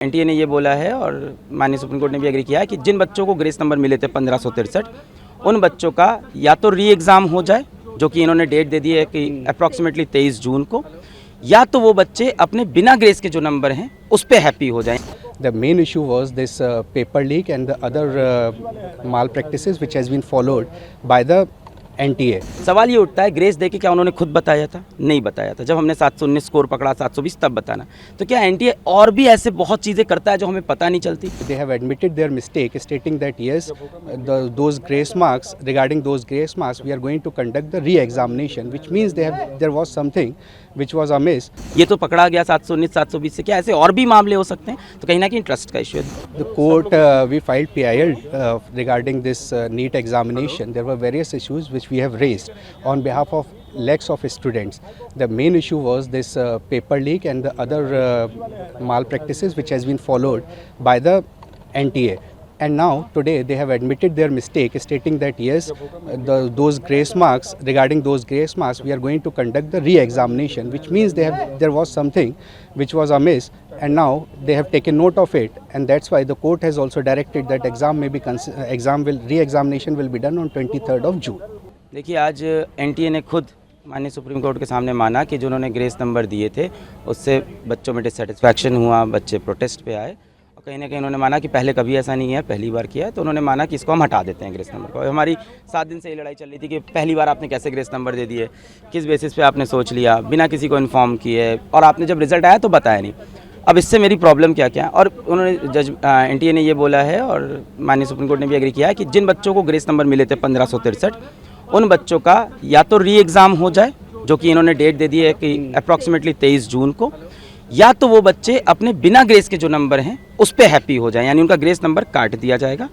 NTA ने ये बोला है और माननीय सुप्रीम कोर्ट ने भी एग्री किया है कि जिन बच्चों को ग्रेस नंबर मिले थे 1563 उन बच्चों का या तो री एग्ज़ाम हो जाए, जो कि इन्होंने डेट दे दी है कि अप्रॉक्सीमेटली 23 जून को, या तो वो बच्चे अपने बिना ग्रेस के जो नंबर हैं उस पर हैप्पी हो जाएं। The main issue was this paper leak and the other malpractices which has been followed by the NTA. सवाल ये उठता है, ग्रेस दे के क्या उन्होंने खुद बताया था? नहीं बताया था। जब हमने 719 स्कोर पकड़ा, 720 तब बताना। तो क्या एनटीए और भी ऐसे बहुत चीज़ें करता है जो हमें पता नहीं चलती? They have admitted their mistake, stating that yes, those grace marks, regarding those grace marks, we are going to conduct the re-examination, which means there was something which was amiss. ये तो पकड़ा गया 719, 720 से, क्या ऐसे और भी मामले हो सकते हैं? तो कहीं ना कहीं ट्रस्ट का इशू है। The court, we filed PIL regarding this NEET examination. There were various issues which we have raised on behalf of lakhs of students. The main issue was this paper leak and the other malpractices which has been followed by the NTA. And now today they have admitted their mistake, stating that yes, those grace marks, regarding those grace marks, we are going to conduct the re-examination, which means there was something which was amiss, and now they have taken note of it, and that's why the court has also directed that re-examination will be done on 23rd of June. देखिए, आज NTA ने खुद माननीय supreme court के सामने माना कि जो उन्होंने ग्रेस नंबर दिए थे उससे बच्चों में डिससेटिस्फैक्शन हुआ, बच्चे प्रोटेस्ट पे आए और कहीं ना कहीं उन्होंने माना कि पहले कभी ऐसा नहीं है, पहली बार किया है, तो उन्होंने माना कि इसको हम हटा देते हैं ग्रेस नंबर को। हमारी 7 दिन से ये लड़ाई चल रही थी कि पहली बार आपने कैसे ग्रेस नंबर दे दिए, किस बेसिस पे आपने सोच लिया, बिना किसी को इन्फॉर्म किए, और आपने जब रिजल्ट आया तो बताया नहीं। अब इससे मेरी प्रॉब्लम क्या क्या है, और उन्होंने एनटीए ने ये बोला है और माननीय सुप्रीम कोर्ट ने भी एग्री किया है कि जिन बच्चों को ग्रेस नंबर मिले थे 1563 उन बच्चों का या तो री एग्ज़ाम हो जाए, जो कि इन्होंने डेट दे दी है कि अप्रॉक्सीमेटली 23 जून को, या तो वो बच्चे अपने बिना ग्रेस के जो नंबर हैं उस पर हैप्पी हो जाएं, यानी उनका ग्रेस नंबर काट दिया जाएगा।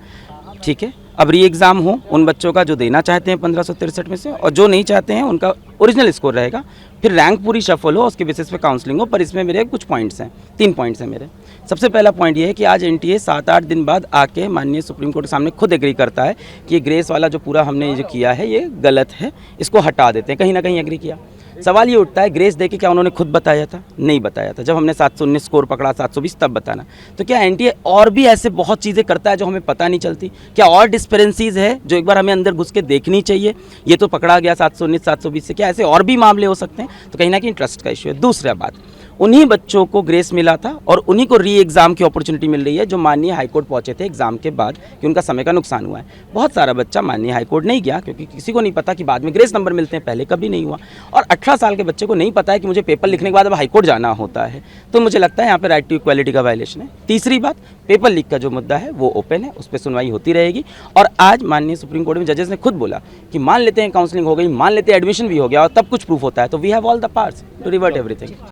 ठीक है, अब री एग्ज़ाम हो उन बच्चों का जो देना चाहते हैं 1563 में से, और जो नहीं चाहते हैं उनका ओरिजिनल स्कोर रहेगा, फिर रैंक पूरी शफल हो, उसके बेसिस पे काउंसलिंग हो। पर इसमें मेरे कुछ पॉइंट्स हैं, 3 पॉइंट्स हैं मेरे। सबसे पहला पॉइंट ये है कि आज एनटीए 7-8 दिन बाद आके माननीय सुप्रीम कोर्ट के सामने खुद एग्री करता है कि ये ग्रेस वाला जो पूरा हमने जो किया है ये गलत है, इसको हटा देते हैं। कहीं ना कहीं एग्री किया। सवाल ये उठता है, ग्रेस दे के क्या उन्होंने खुद बताया था? नहीं बताया था। जब हमने 719 स्कोर पकड़ा, 720 तब बताना। तो क्या एनटीए और भी ऐसे बहुत चीज़ें करता है जो हमें पता नहीं चलती? क्या और डिस्पेरेंसीज है जो एक बार हमें अंदर घुस के देखनी चाहिए? ये तो पकड़ा गया 719, 720 से, क्या ऐसे और भी मामले हो सकते हैं? तो कहीं ना कहीं ट्रस्ट का इशू है। दूसरा बात, उन्हीं बच्चों को ग्रेस मिला था और उन्हीं को री एग्ज़ाम की अपॉर्चुनिटी मिल रही है जो माननीय हाईकोर्ट पहुंचे थे एग्ज़ाम के बाद कि उनका समय का नुकसान हुआ है। बहुत सारा बच्चा माननीय हाईकोर्ट नहीं गया क्योंकि किसी को नहीं पता कि बाद में ग्रेस नंबर मिलते हैं, पहले कभी नहीं हुआ। और 18 साल के बच्चे को नहीं पता है कि मुझे पेपर लिखने के बाद अब हाईकोर्ट जाना होता है। तो मुझे लगता है यहाँ पर राइट टू इक्वालिटी का वायलेशन है। तीसरी बात, पेपर लीक का जो मुद्दा है वो ओपन है, उस पर सुनवाई होती रहेगी। और आज माननीय सुप्रीम कोर्ट में जजेस ने खुद बोला कि मान लेते हैं काउंसलिंग हो गई, मान लेते हैं एडमिशन भी हो गया और तब कुछ प्रूफ होता है, तो we have all the powers to revert everything.